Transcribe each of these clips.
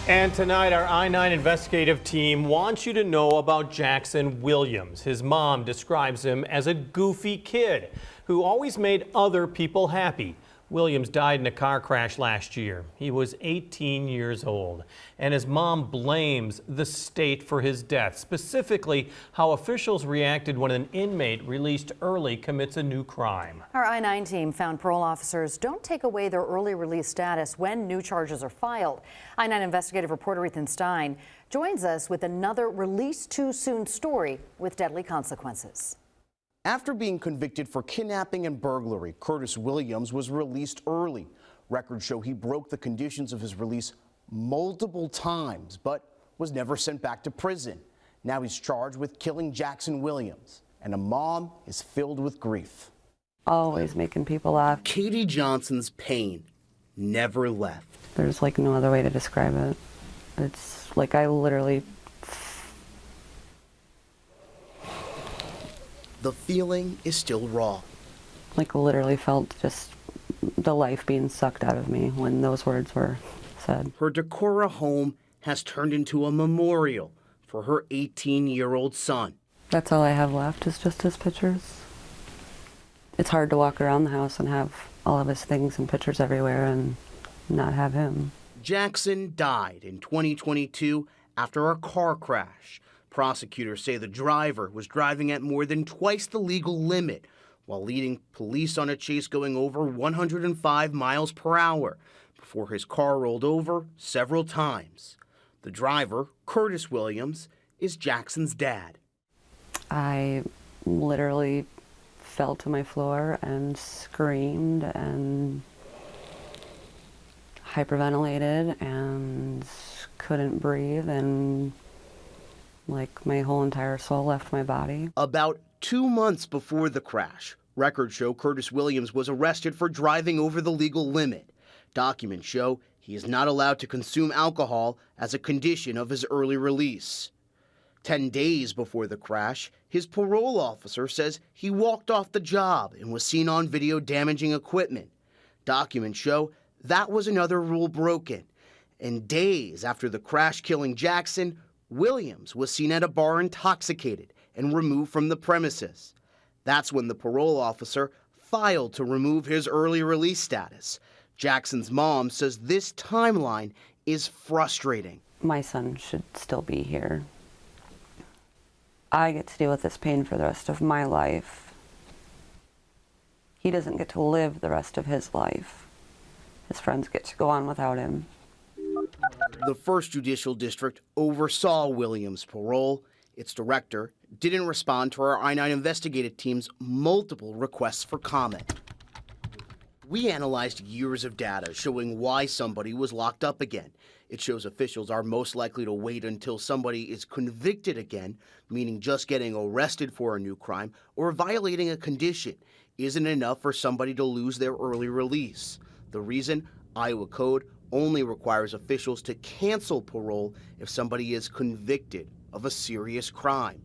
And tonight, our I-9 investigative team wants you to know about Jackson Williams. His mom describes him as a goofy kid who always made other people happy. Williams died in a car crash last year. He was 18 years old, and his mom blames the state for his death, specifically how officials reacted when an inmate released early commits a new crime. Our I-9 team found parole officers don't take away their early release status when new charges are filed. I-9 investigative reporter Ethan Stein joins us with another release too soon story with deadly consequences. After being convicted for kidnapping and burglary, Curtis Williams was released early. Records show he broke the conditions of his release multiple times, but was never sent back to prison. Now he's charged with killing Jackson Williams, and a mom is filled with grief. Always making people laugh. Katie Johnson's pain never left. There's like no other way to describe it. It's like I literally... The feeling is still raw. Like literally felt just the life being sucked out of me when those words were said. Her Decorah home has turned into a memorial for her 18-year-old son. That's all I have left is just his pictures. It's hard to walk around the house and have all of his things and pictures everywhere and not have him. Jackson died in 2022 after a car crash. Prosecutors say the driver was driving at more than twice the legal limit while leading police on a chase going over 105 miles per hour before his car rolled over several times. The driver, Curtis Williams, is Jackson's dad. I literally fell to my floor and screamed and hyperventilated and couldn't breathe, and like my whole entire soul left my body. About 2 months before the crash, records show Curtis Williams was arrested for driving over the legal limit. Documents show he is not allowed to consume alcohol as a condition of his early release. 10 days before the crash, his parole officer says he walked off the job and was seen on video damaging equipment. Documents show that was another rule broken. And days after the crash killing Jackson, Williams was seen at a bar intoxicated and removed from the premises. That's when the parole officer filed to remove his early release status. Jackson's mom says this timeline is frustrating. My son should still be here. I get to deal with this pain for the rest of my life. He doesn't get to live the rest of his life. His friends get to go on without him. The 1st Judicial District oversaw Williams' parole. Its director didn't respond to our I-9 investigative team's multiple requests for comment. We analyzed years of data showing why somebody was locked up again. It shows officials are most likely to wait until somebody is convicted again, meaning just getting arrested for a new crime or violating a condition isn't enough for somebody to lose their early release. The reason? Iowa Code only requires officials to cancel parole if somebody is convicted of a serious crime.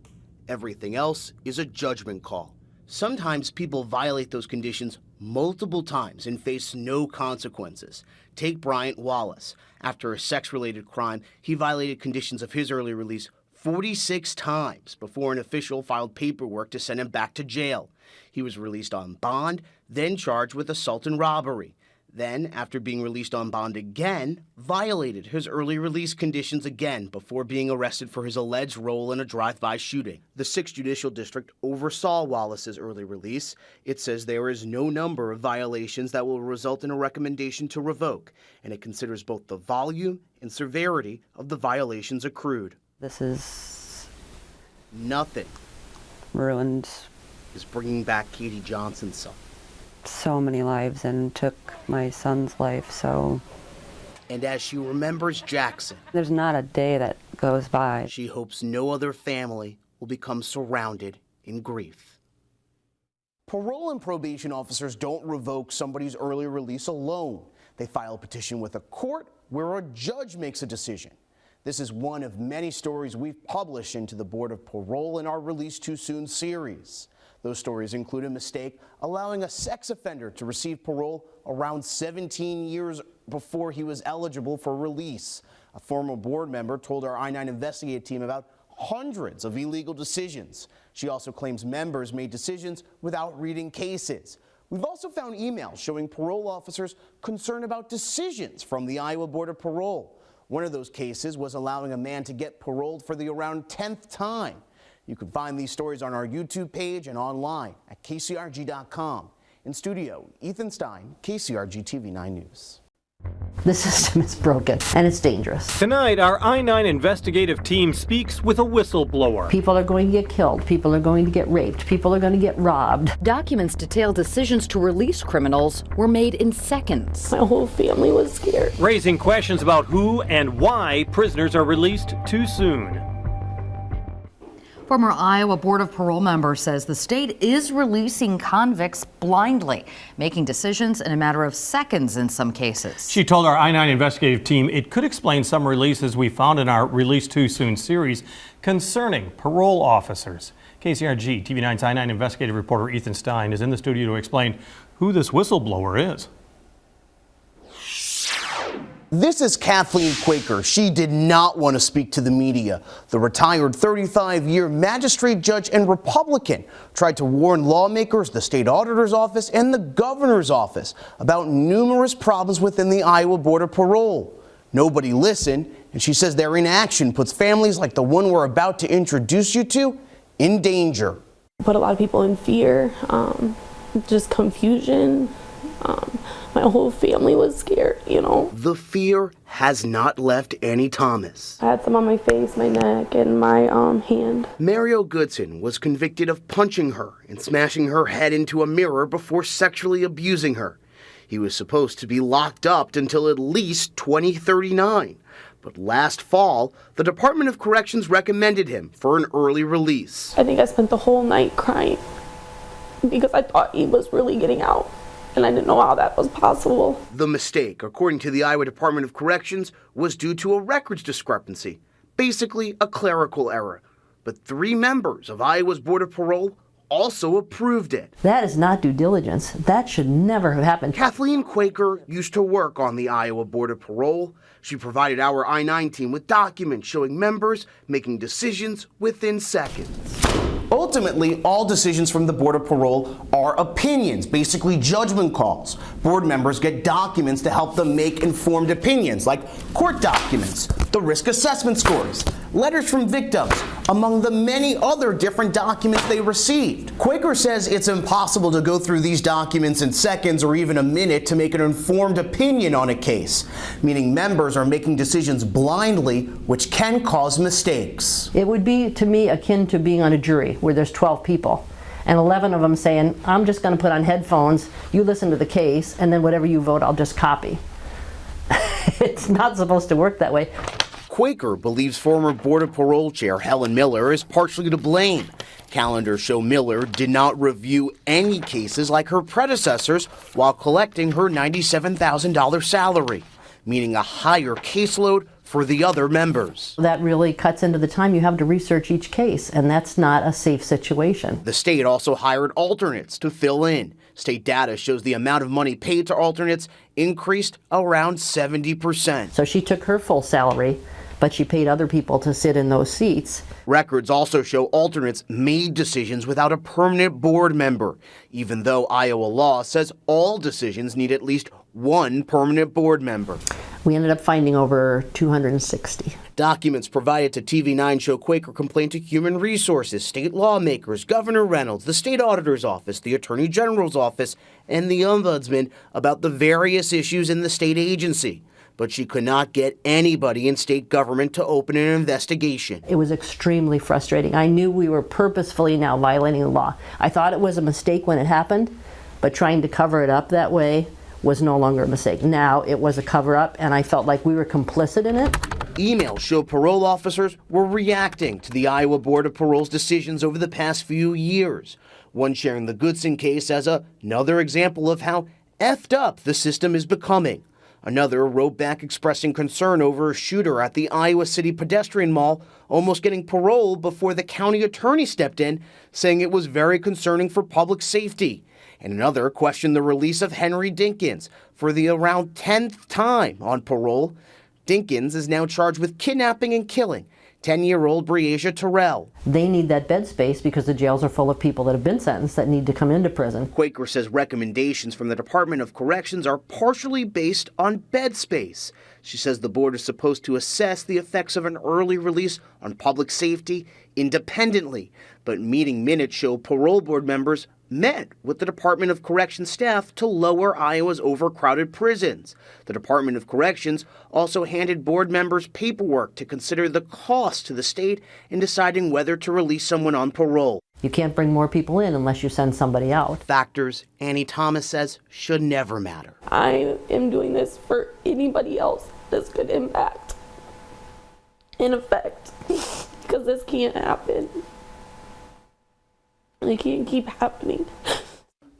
Everything else is a judgment call. Sometimes people violate those conditions multiple times and face no consequences. Take Bryant Wallace. After a sex-related crime, he violated conditions of his early release 46 times before an official filed paperwork to send him back to jail. He was released on bond, then charged with assault and robbery. Then, after being released on bond again, violated his early release conditions again before being arrested for his alleged role in a drive-by shooting. The 6th Judicial District oversaw Wallace's early release. It says there is no number of violations that will result in a recommendation to revoke, and it considers both the volume and severity of the violations accrued. This is... Nothing ruined. Is bringing back Katie Johnson's son. So many lives and took my son's life, so... And as she remembers Jackson, there's not a day that goes by. She hopes no other family will become surrounded in grief. Parole and probation officers don't revoke somebody's early release alone. They file a petition with a court where a judge makes a decision. This is one of many stories we've published into the Board of Parole in our Release Too Soon series. Those stories include a mistake allowing a sex offender to receive parole around 17 years before he was eligible for release, A former board member told our I-9 investigative team about hundreds of illegal decisions. She also claims members made decisions without reading cases. We've also found emails showing parole officers concerned about decisions from the Iowa Board of Parole. One of those cases was allowing a man to get paroled for the around 10th time. You can find these stories on our YouTube page and online at kcrg.com. In studio, Ethan Stein, KCRG TV 9 News. The system is broken and it's dangerous. Tonight, our I-9 investigative team speaks with a whistleblower. People are going to get killed. People are going to get raped. People are going to get robbed. Documents detail decisions to release criminals were made in seconds. My whole family was scared. Raising questions about who and why prisoners are released too soon. Former Iowa Board of Parole member says the state is releasing convicts blindly, making decisions in a matter of seconds in some cases. She told our I-9 investigative team it could explain some releases we found in our Release Too Soon series concerning parole officers. KCRG TV9's I-9 investigative reporter Ethan Stein is in the studio to explain who this whistleblower is. This is Kathleen Quaker. She did not want to speak to the media. The retired 35-year magistrate judge and Republican tried to warn lawmakers, the state auditor's office, and the governor's office about numerous problems within the Iowa Board of Parole. Nobody listened, and she says their inaction puts families like the one we're about to introduce you to in danger. Put a lot of people in fear, just confusion. My whole family was scared, you know. The fear has not left Annie Thomas. I had some on my face, my neck, and my hand. Mario Goodson was convicted of punching her and smashing her head into a mirror before sexually abusing her. He was supposed to be locked up until at least 2039. But last fall, the Department of Corrections recommended him for an early release. I think I spent the whole night crying because I thought he was really getting out. And I didn't know how that was possible. The mistake, according to the Iowa Department of Corrections, was due to a records discrepancy, basically a clerical error. But 3 members of Iowa's Board of Parole also approved it. That is not due diligence. That should never have happened. Kathleen Quaker used to work on the Iowa Board of Parole. She provided our I-9 team with documents showing members making decisions within seconds. Ultimately, all decisions from the Board of Parole are opinions, basically judgment calls. Board members get documents to help them make informed opinions, like court documents, the risk assessment scores, letters from victims, among the many other different documents they received. Quaker says it's impossible to go through these documents in seconds or even a minute to make an informed opinion on a case, meaning members are making decisions blindly, which can cause mistakes. It would be, to me, akin to being on a jury where there's 12 people and 11 of them saying, I'm just going to put on headphones, you listen to the case, and then whatever you vote, I'll just copy. It's not supposed to work that way. Quaker believes former Board of Parole Chair Helen Miller is partially to blame. Calendars show Miller did not review any cases like her predecessors while collecting her $97,000 salary, meaning a higher caseload for the other members. That really cuts into the time you have to research each case, and that's not a safe situation. The state also hired alternates to fill in. State data shows the amount of money paid to alternates increased around 70%. So she took her full salary, but she paid other people to sit in those seats. Records also show alternates made decisions without a permanent board member, even though Iowa law says all decisions need at least one permanent board member. We ended up finding over 260. Documents provided to TV9 show Quaker complained to Human Resources, state lawmakers, Governor Reynolds, the state auditor's office, the attorney general's office, and the ombudsman about the various issues in the state agency. But she could not get anybody in state government to open an investigation. It was extremely frustrating. I knew we were purposefully now violating the law. I thought it was a mistake when it happened, but trying to cover it up that way was no longer a mistake. Now it was a cover-up, and I felt like we were complicit in it. Emails show parole officers were reacting to the Iowa Board of Parole's decisions over the past few years. One sharing the Goodson case as another example of how effed up the system is becoming. Another wrote back expressing concern over a shooter at the Iowa City Pedestrian Mall almost getting parole before the county attorney stepped in, saying it was very concerning for public safety. And another questioned the release of Henry Dinkins for the around 10th time on parole. Dinkins is now charged with kidnapping and killing 10-year-old Breasia Terrell. They need that bed space because the jails are full of people that have been sentenced that need to come into prison. Quaker says recommendations from the Department of Corrections are partially based on bed space. She says the board is supposed to assess the effects of an early release on public safety independently, but meeting minutes show parole board members met with the Department of Corrections staff to lower Iowa's overcrowded prisons. The Department of Corrections also handed board members paperwork to consider the cost to the state in deciding whether to release someone on parole. You can't bring more people in unless you send somebody out. Factors Annie Thomas says should never matter. I am doing this for anybody else this could impact and affect, because this can't happen. It can't keep happening.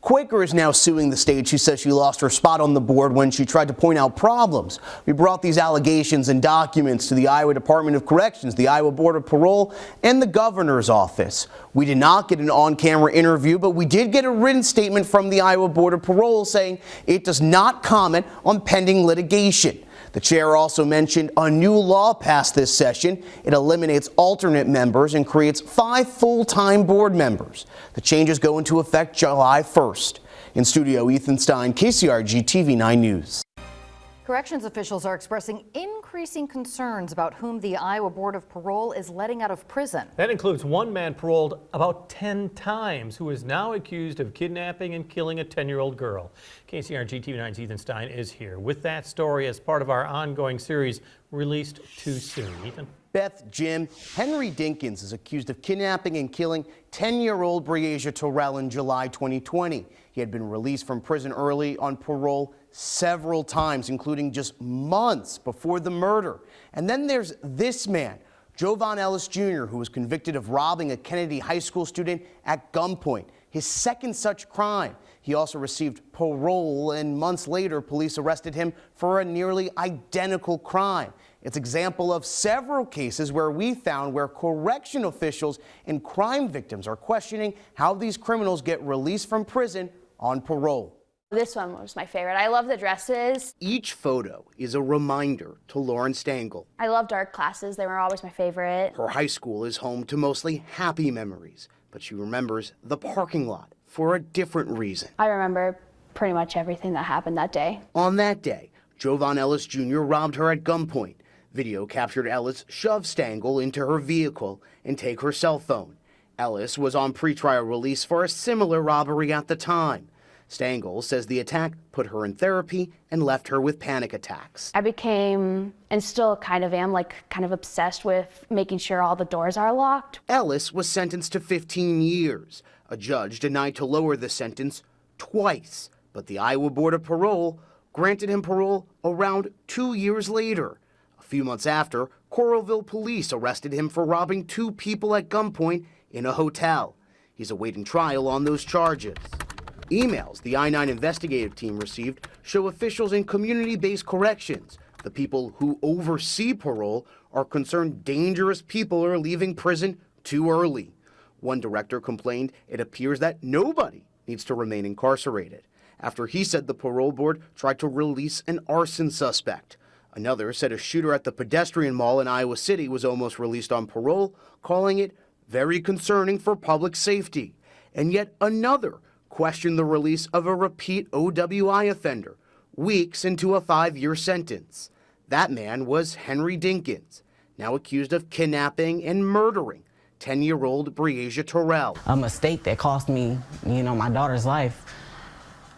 Quaker is now suing the state. She says she lost her spot on the board when she tried to point out problems. We brought these allegations and documents to the Iowa Department of Corrections, the Iowa Board of Parole, and the governor's office. We did not get an on-camera interview, but we did get a written statement from the Iowa Board of Parole saying it does not comment on pending litigation. The chair also mentioned a new law passed this session. It eliminates alternate members and creates 5 full-time board members. The changes go into effect July 1st. In studio, Ethan Stein, KCRG TV 9 News. Corrections officials are expressing increasing concerns about whom the Iowa Board of Parole is letting out of prison. That includes one man paroled about 10 times who is now accused of kidnapping and killing a 10-year-old girl. KCRG TV 9's Ethan Stein is here with that story as part of our ongoing series, Released Too Soon. Ethan? Beth, Jim, Henry Dinkins is accused of kidnapping and killing 10-year-old Breasia Terrell in July 2020. He had been released from prison early on parole several times, including just months before the murder. And then there's this man, Jovan Ellis Jr., who was convicted of robbing a Kennedy High School student at gunpoint, his second such crime. He also received parole, and months later, police arrested him for a nearly identical crime. It's an example of several cases where we found where correction officials and crime victims are questioning how these criminals get released from prison on parole. This one was my favorite. I love the dresses. Each photo is a reminder to Lauren Stengel. I loved art classes. They were always my favorite. Her high school is home to mostly happy memories, but she remembers the parking lot for a different reason. I remember pretty much everything that happened that day. On that day, Jovan Ellis Jr. robbed her at gunpoint. Video captured Ellis shove Stengel into her vehicle and take her cell phone. Ellis was on pretrial release for a similar robbery at the time. Stengel says the attack put her in therapy and left her with panic attacks. I became, and still kind of am, kind of obsessed with making sure all the doors are locked. Ellis was sentenced to 15 years. A judge denied to lower the sentence twice, but the Iowa Board of Parole granted him parole around 2 years later. A few months after, Coralville police arrested him for robbing 2 people at gunpoint in a hotel. He's awaiting trial on those charges. Emails the I-9 investigative team received show officials in community-based corrections, the people who oversee parole, are concerned dangerous people are leaving prison too early. One director complained it appears that nobody needs to remain incarcerated, after he said the parole board tried to release an arson suspect. Another said a shooter at the pedestrian mall in Iowa City was almost released on parole, calling it very concerning for public safety. And yet another questioned the release of a repeat OWI offender, weeks into a 5-year sentence. That man was Henry Dinkins, now accused of kidnapping and murdering 10-year-old Breasia Terrell. A mistake that cost me, my daughter's life,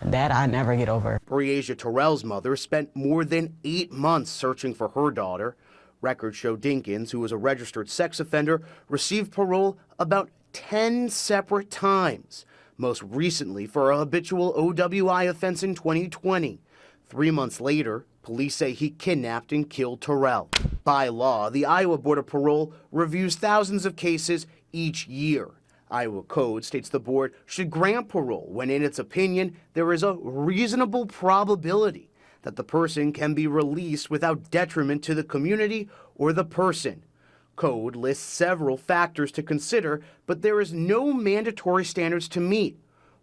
that I never get over. Breasia Terrell's mother spent more than 8 months searching for her daughter. Records show Dinkins, who was a registered sex offender, received parole about 10 separate times, most recently for a habitual OWI offense in 2020. 3 months later, police say he kidnapped and killed Terrell. By law, the Iowa Board of Parole reviews thousands of cases each year. Iowa Code states the board should grant parole when, in its opinion, there is a reasonable probability that the person can be released without detriment to the community or the person. Code lists several factors to consider, but there is no mandatory standards to meet.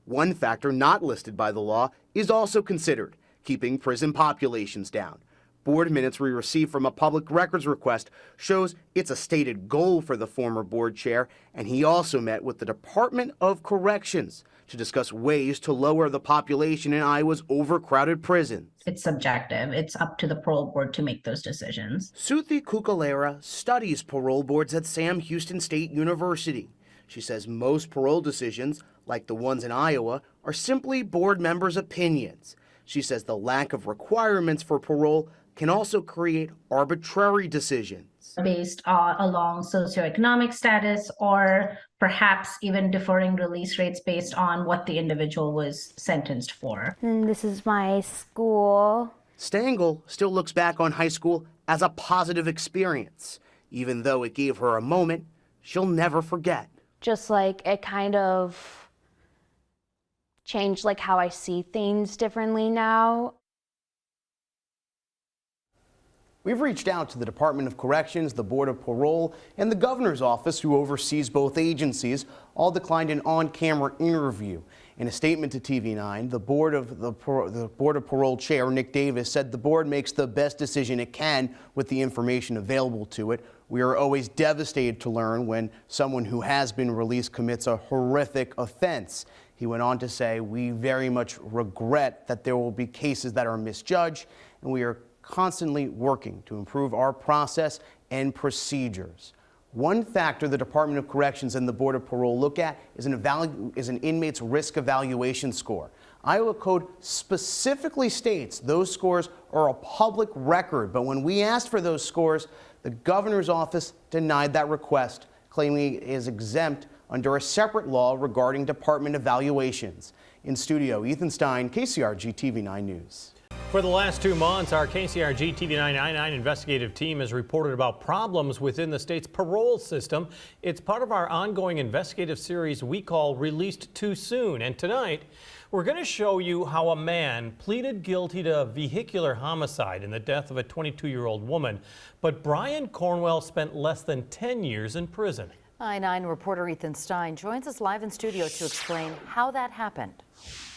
One factor not listed by the law is also considered: keeping prison populations down. Board minutes we received from a public records request shows it's a stated goal for the former board chair, and he also met with the Department of Corrections to discuss ways to lower the population in Iowa's overcrowded prisons. It's subjective. It's up to the parole board to make those decisions. Suthi Kukalera studies parole boards at Sam Houston State University. She says most parole decisions, like the ones in Iowa, are simply board members' opinions. She says the lack of requirements for parole can also create arbitrary decisions. Based along socioeconomic status, or perhaps even deferring release rates based on what the individual was sentenced for. And this is my school. Stengel still looks back on high school as a positive experience, even though it gave her a moment she'll never forget. Just like it kind of changed like how I see things differently now. We've reached out to the Department of Corrections, the Board of Parole, and the Governor's Office, who oversees both agencies. All declined an on-camera interview. In a statement to TV9, the Board of Parole Chair, Nick Davis, said the board makes the best decision it can with the information available to it. We are always devastated to learn when someone who has been released commits a horrific offense. He went on to say, we very much regret that there will be cases that are misjudged, and we are constantly working to improve our process and procedures. One factor the Department of Corrections and the Board of Parole look at is an inmate's risk evaluation score. Iowa Code specifically states those scores are a public record, but when we asked for those scores, the Governor's Office denied that request, claiming it is exempt under a separate law regarding department evaluations. In studio, Ethan Stein, KCRG TV9 News. For the last 2 months, our KCRG TV9 I-9 investigative team has reported about problems within the state's parole system. It's part of our ongoing investigative series we call Released Too Soon. And tonight, we're going to show you how a man pleaded guilty to vehicular homicide in the death of a 22-year-old woman. But Brian Cornwell spent less than 10 years in prison. I-9 reporter Ethan Stein joins us live in studio to explain how that happened.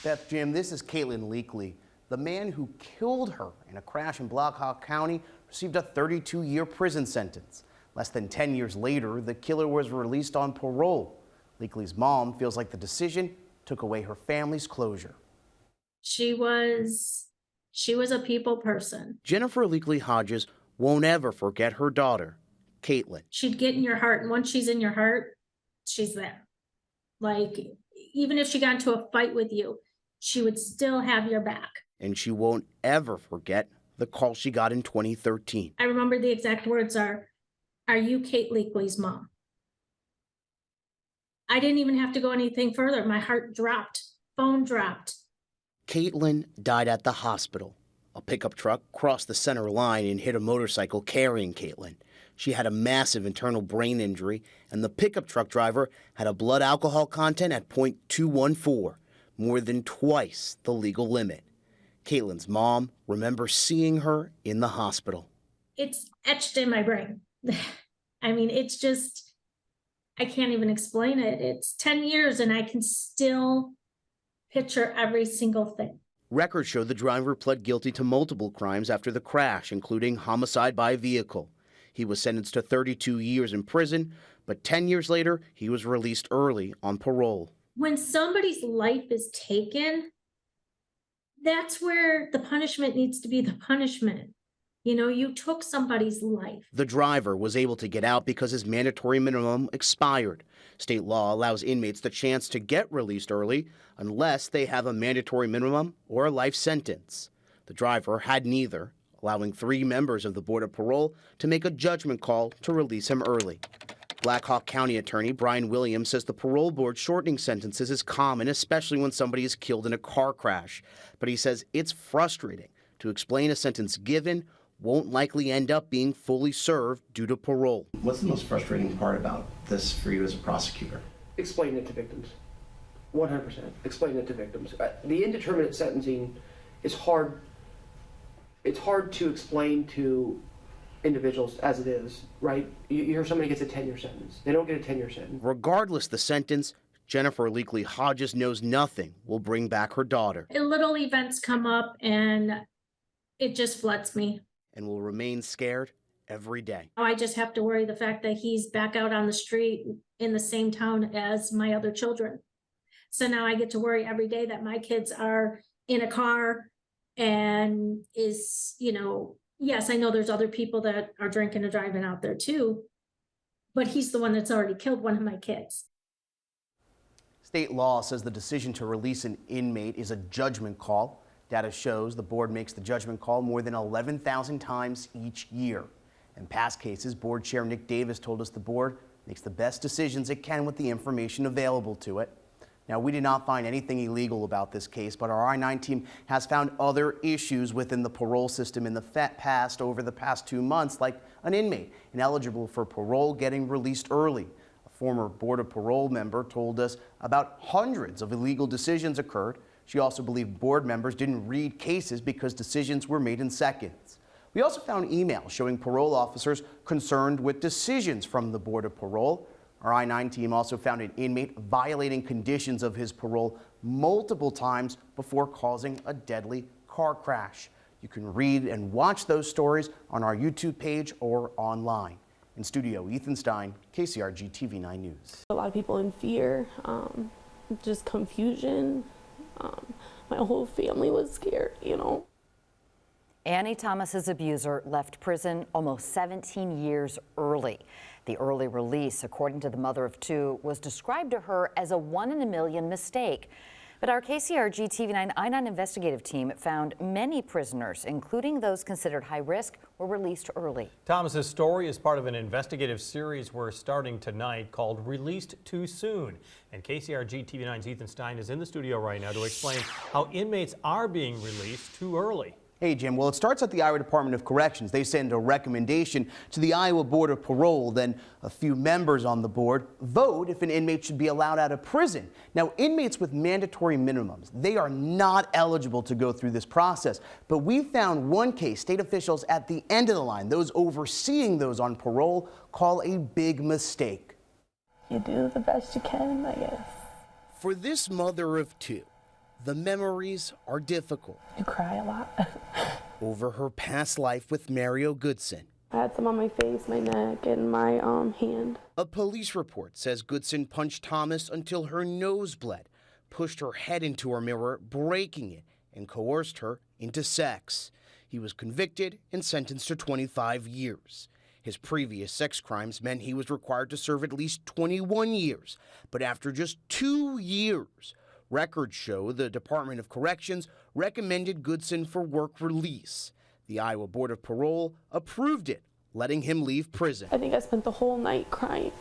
Beth, Jim, this is Caitlin Leakley. The man who killed her in a crash in Black Hawk County received a 32-year prison sentence. Less than 10 years later, the killer was released on parole. Leakley's mom feels like the decision took away her family's closure. She was a people person. Jennifer Leakley Hodges won't ever forget her daughter, Caitlin. She'd get in your heart, and once she's in your heart, she's there. Like, even if she got into a fight with you, she would still have your back. And she won't ever forget the call she got in 2013. I remember the exact words are you Kate Leakley's mom? I didn't even have to go anything further. My heart dropped, phone dropped. Caitlin died at the hospital. A pickup truck crossed the center line and hit a motorcycle carrying Caitlin. She had a massive internal brain injury, and the pickup truck driver had a blood alcohol content at .214, more than twice the legal limit. Caitlin's mom remembers seeing her in the hospital. It's etched in my brain. I mean, it's just, I can't even explain it. It's 10 years and I can still picture every single thing. Records show the driver pled guilty to multiple crimes after the crash, including homicide by vehicle. He was sentenced to 32 years in prison, but 10 years later, he was released early on parole. When somebody's life is taken, that's where the punishment needs to be the punishment. You know, you took somebody's life. The driver was able to get out because his mandatory minimum expired. State law allows inmates the chance to get released early unless they have a mandatory minimum or a life sentence. The driver had neither, allowing 3 members of the Board of Parole to make a judgment call to release him early. Black Hawk County attorney Brian Williams says the parole board shortening sentences is common, especially when somebody is killed in a car crash. But he says it's frustrating to explain a sentence given won't likely end up being fully served due to parole. What's the most frustrating part about this for you as a prosecutor? Explain it to victims. 100%. Explain it to victims. The indeterminate sentencing is hard. It's hard to explain to individuals as it is, right? You hear somebody gets a 10-year sentence. They don't get a 10-year sentence. Regardless the sentence, Jennifer Leakley Hodges knows nothing will bring back her daughter. Little events come up and it just floods me. and will remain scared every day. Now I just have to worry the fact that he's back out on the street in the same town as my other children. So now I get to worry every day that my kids are in a car and is, yes, I know there's other people that are drinking and driving out there too, but he's the one that's already killed one of my kids. State law says the decision to release an inmate is a judgment call. Data shows the board makes the judgment call more than 11,000 times each year. In past cases, board chair Nick Davis told us the board makes the best decisions it can with the information available to it. Now, we did not find anything illegal about this case, but our I-9 team has found other issues within the parole system in the past over the past 2 months, like an inmate ineligible for parole getting released early. A former Board of Parole member told us about hundreds of illegal decisions occurred. She also believed board members didn't read cases because decisions were made in seconds. We also found emails showing parole officers concerned with decisions from the Board of Parole. Our I-9 team also found an inmate violating conditions of his parole multiple times before causing a deadly car crash. You can read and watch those stories on our YouTube page or online. In studio, Ethan Stein, KCRG TV 9 News. A lot of people in fear, just confusion. My whole family was scared, Annie Thomas's abuser left prison almost 17 years early. The early release, according to the mother of two, was described to her as a 1 in a million mistake. But our KCRG TV9 I-9 investigative team found many prisoners, including those considered high risk, were released early. Thomas's story is part of an investigative series we're starting tonight called Released Too Soon. And KCRG TV9's Ethan Stein is in the studio right now to explain how inmates are being released too early. Hey, Jim. Well, it starts at the Iowa Department of Corrections. They send a recommendation to the Iowa Board of Parole. Then a few members on the board vote if an inmate should be allowed out of prison. Now, inmates with mandatory minimums, they are not eligible to go through this process. But we found one case state officials at the end of the line, those overseeing those on parole, call a big mistake. You do the best you can, I guess. For this mother of two, the memories are difficult. You cry a lot. Over her past life with Mario Goodson. I had some on my face, my neck, and my hand. A police report says Goodson punched Thomas until her nose bled, pushed her head into a mirror, breaking it, and coerced her into sex. He was convicted and sentenced to 25 years. His previous sex crimes meant he was required to serve at least 21 years. But after just 2 years, records show the Department of Corrections recommended Goodson for work release. The Iowa Board of Parole approved it, letting him leave prison. I think I spent the whole night crying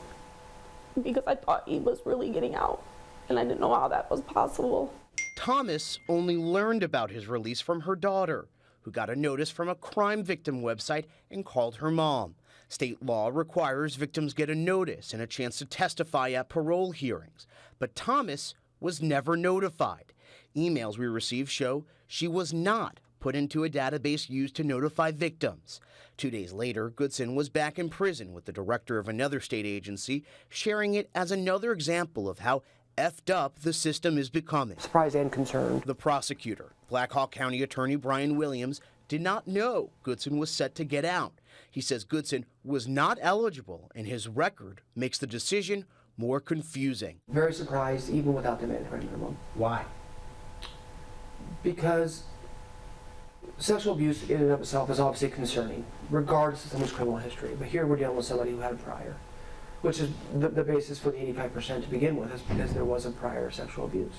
because I thought he was really getting out, and I didn't know how that was possible. Thomas only learned about his release from her daughter, who got a notice from a crime victim website and called her mom. State law requires victims get a notice and a chance to testify at parole hearings, but Thomas was never notified. Emails we received show she was not put into a database used to notify victims. 2 days later, Goodson was back in prison with the director of another state agency, sharing it as another example of how effed up the system is becoming. Surprised and concerned. The prosecutor, Black Hawk County Attorney Brian Williams, did not know Goodson was set to get out. He says Goodson was not eligible, and his record makes the decision more confusing. Very surprised, even without the mandatory minimum. Why? Because sexual abuse in and of itself is obviously concerning, regardless of someone's criminal history. But here we're dealing with somebody who had a prior, which is the basis for the 85% to begin with, is because there was a prior sexual abuse.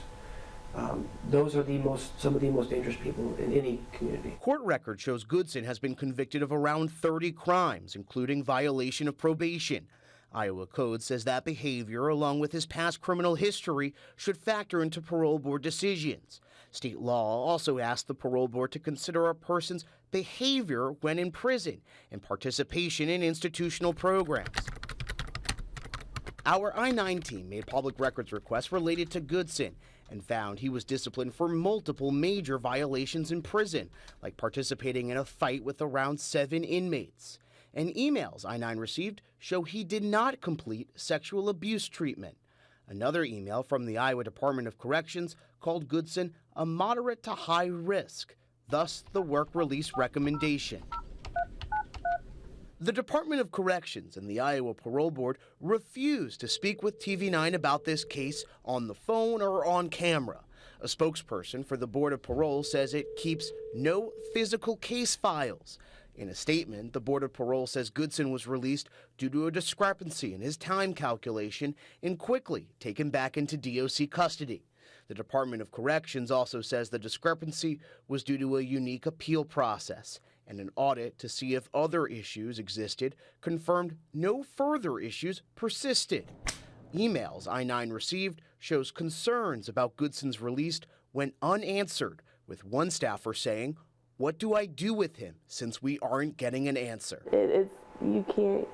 Those are some of the most dangerous people in any community. Court record shows Goodson has been convicted of around 30 crimes, including violation of probation. Iowa Code says that behavior, along with his past criminal history, should factor into parole board decisions. State law also asks the parole board to consider a person's behavior when in prison and participation in institutional programs. Our I-9 team made public records requests related to Goodson and found he was disciplined for multiple major violations in prison, like participating in a fight with around 7 inmates. And emails I-9 received show he did not complete sexual abuse treatment. Another email from the Iowa Department of Corrections called Goodson a moderate to high risk, thus the work release recommendation. The Department of Corrections and the Iowa Parole Board refused to speak with TV9 about this case on the phone or on camera. A spokesperson for the Board of Parole says it keeps no physical case files. In a statement, the Board of Parole says Goodson was released due to a discrepancy in his time calculation and quickly taken back into DOC custody. The Department of Corrections also says the discrepancy was due to a unique appeal process, and an audit to see if other issues existed confirmed no further issues persisted. Emails I-9 received shows concerns about Goodson's release went unanswered, with one staffer saying, "What do I do with him since we aren't getting an answer?" You can't,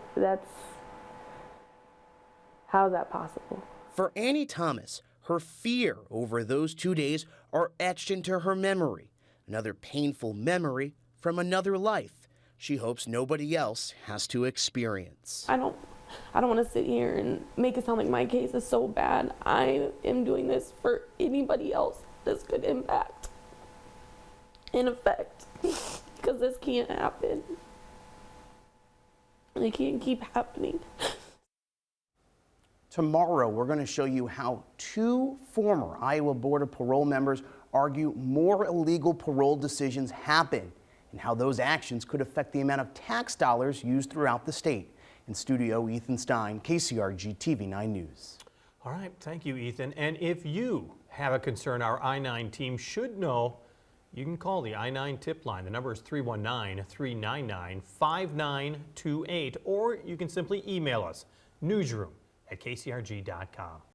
how's that possible? For Annie Thomas, her fear over those 2 days are etched into her memory, another painful memory from another life she hopes nobody else has to experience. I don't want to sit here and make it sound like my case is so bad. I am doing this for anybody else this could impact and affect, because this can't happen. It can't keep happening. Tomorrow, we're going to show you how 2 former Iowa Board of Parole members argue more illegal parole decisions happen and how those actions could affect the amount of tax dollars used throughout the state. In studio, Ethan Stein, KCRG TV9 News. All right, thank you, Ethan. And if you have a concern our I-9 team should know, you can call the I-9 tip line. The number is 319-399-5928, or you can simply email us, newsroom@kcrg.com.